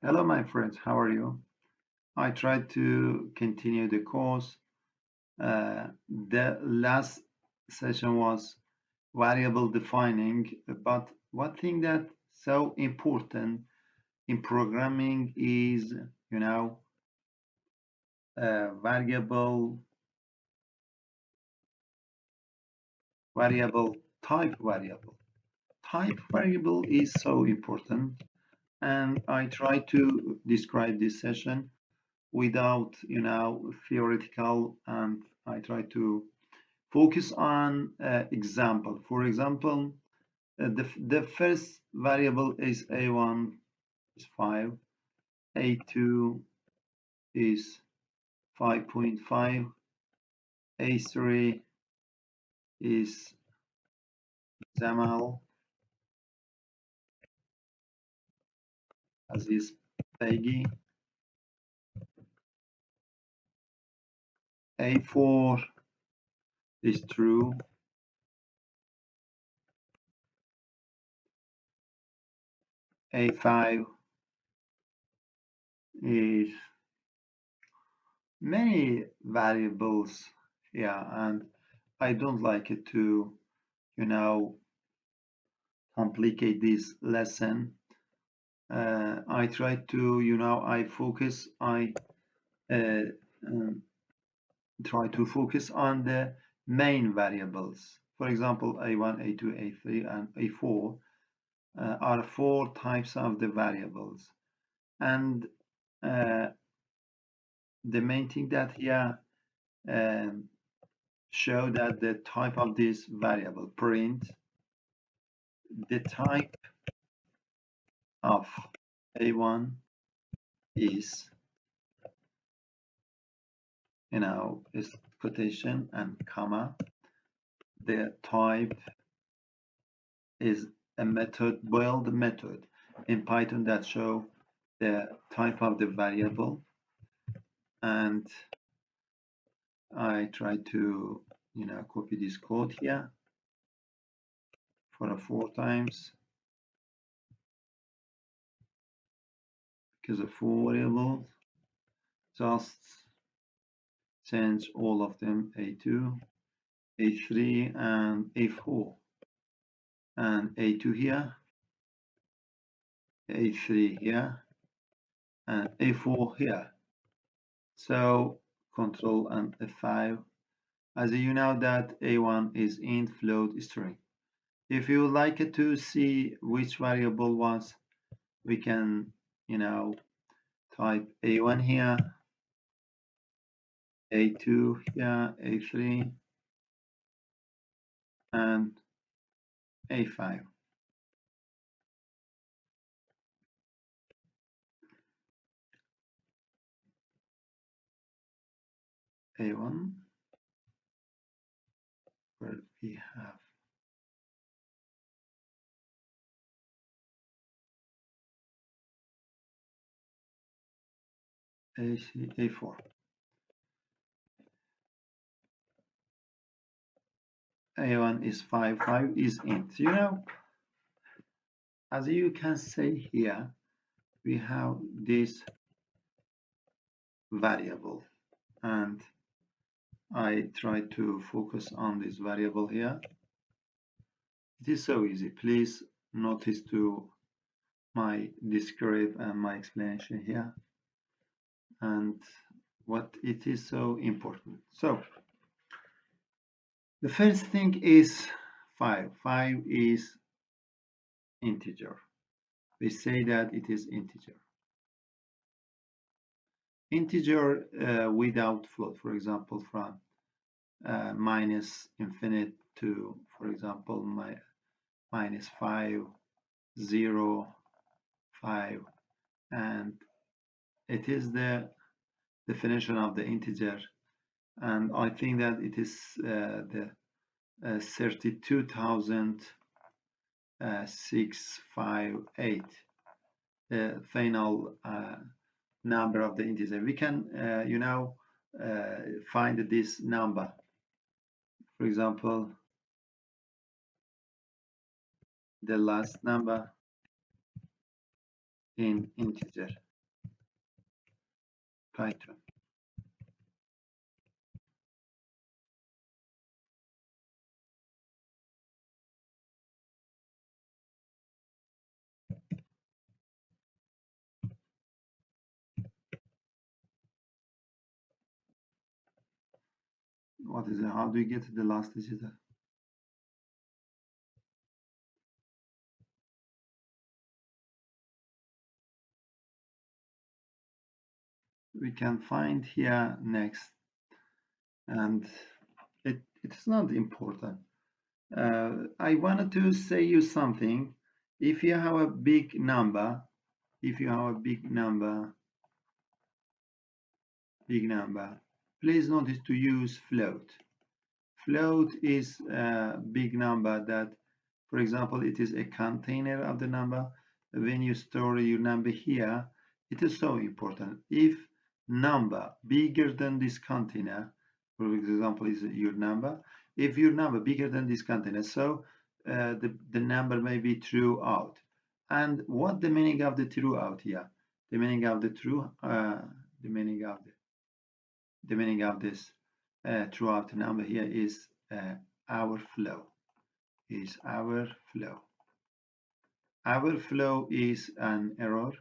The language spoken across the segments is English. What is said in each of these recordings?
Hello, my friends. How are you? I tried to continue the course. The last session was variable defining, but one thing that's so important in programming is, you know, variable, variable, type variable. Type variable is so important, and I try to describe this session without, theoretical, and I try to focus on example. For example, the first variable is a1 is 5, a2 is 5.5, a3 is Zamal, Aziz Peggy, a4 is true, a5 is many variables here, and I don't like it to, you know, complicate this lesson. I try to, I focus, I uh, um, try to focus on the main variables. For example, A1, A2, A3, and A4 are four types of the variables. And uh, the main thing that here um, show that the type of this variable print, the type of A1 is, is quotation and comma. The type is a method, build method in Python that show the type of the variable. And I try to, copy this code here for a 4 times because of 4 variables. Just change all of them A2, A3, and A4. And A2 here, A3 here, and A4 here. So Control and F5. As you know that A1 is int float string. If you would like to see which variable was, we can, type A1 here, A2 here, A3, and A5. A1, where we have AC, A4. A1 is 5, 5 is int. As you can see here, we have this variable, and I try to focus on this variable here. It is so easy. Please notice to my description and my explanation here, and what it is so important. So the first thing is 5. 5 is integer. We say that it is integer. Integer without float, for example, from minus infinite to, for example, minus 5, 0, 5, and it is the definition of the integer. And I think that it is the 32,658, the final number of the integer. We can, find this number. For example, the last number in integer. Python. What is it? How do you get the last digit? We can find here next, and it's not important. I wanted to say you something. If you have a big number, if you have a big number, please notice to use float. Float is a big number that, for example, it is a container of the number. When you store your number here, it is so important. If number bigger than this container, for example, is your number. If your number bigger than this container, so the number may be true out. And what the meaning of the true out here? The meaning of the true, the meaning of this throughout number here is our flow. Is our flow. Our flow is an error,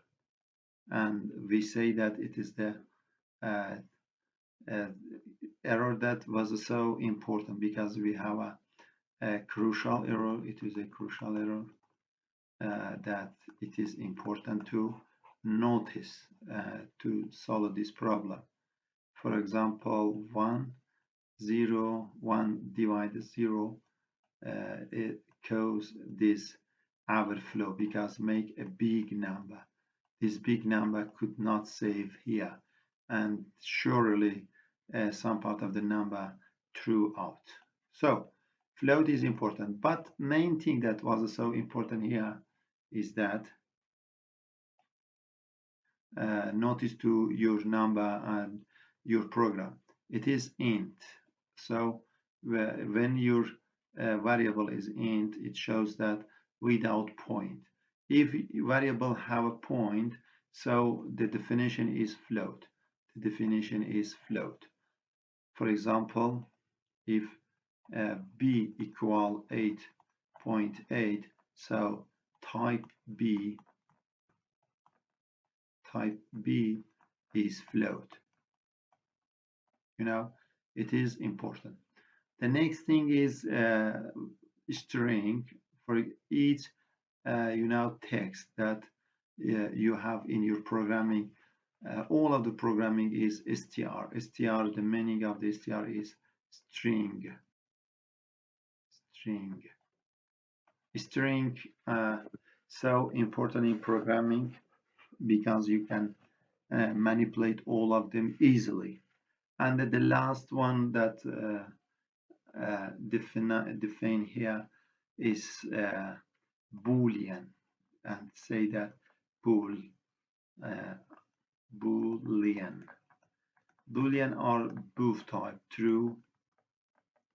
and we say that it is the uh, uh, error that was so important because we have a crucial error. It is a crucial error that it is important to notice to solve this problem. For example, 1, 0, 1 divided 0, it cause this overflow because make a big number. This big number could not save here, and surely some part of the number threw out. So float is important, but main thing that was so important here is that notice to your number and your program. It is int. So when your variable is int, it shows that without point. If variable have a point, so the definition is float. The definition is float. For example, if b equal 8.8, so type b is float. You know, it is important. The next thing is string. For each text that you have in your programming. All of the programming is str. Str, the meaning of the str is string. String, so important in programming because you can manipulate all of them easily. And the last one that define here is Boolean, and say that Boolean. Boolean are both type, true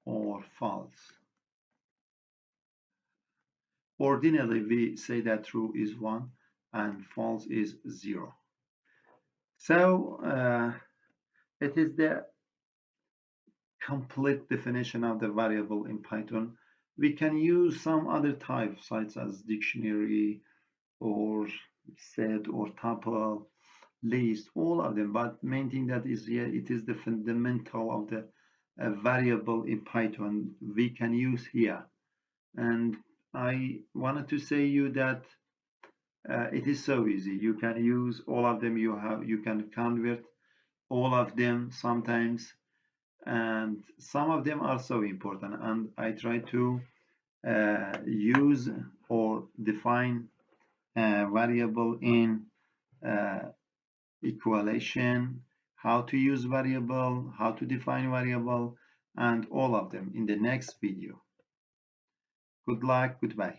or false. Ordinarily, we say that true is 1 and false is 0. So it is the complete definition of the variable in Python. We can use some other types such as dictionary or set or tuple, list, all of them. But main thing that is here, it is the fundamental of the variable in Python we can use here. And I wanted to say you that it is so easy. You can use all of them. You can convert all of them sometimes, and some of them are so important. And I try to use or define variable in equation, how to use variable, how to define variable, and all of them in the next video. Good luck, goodbye.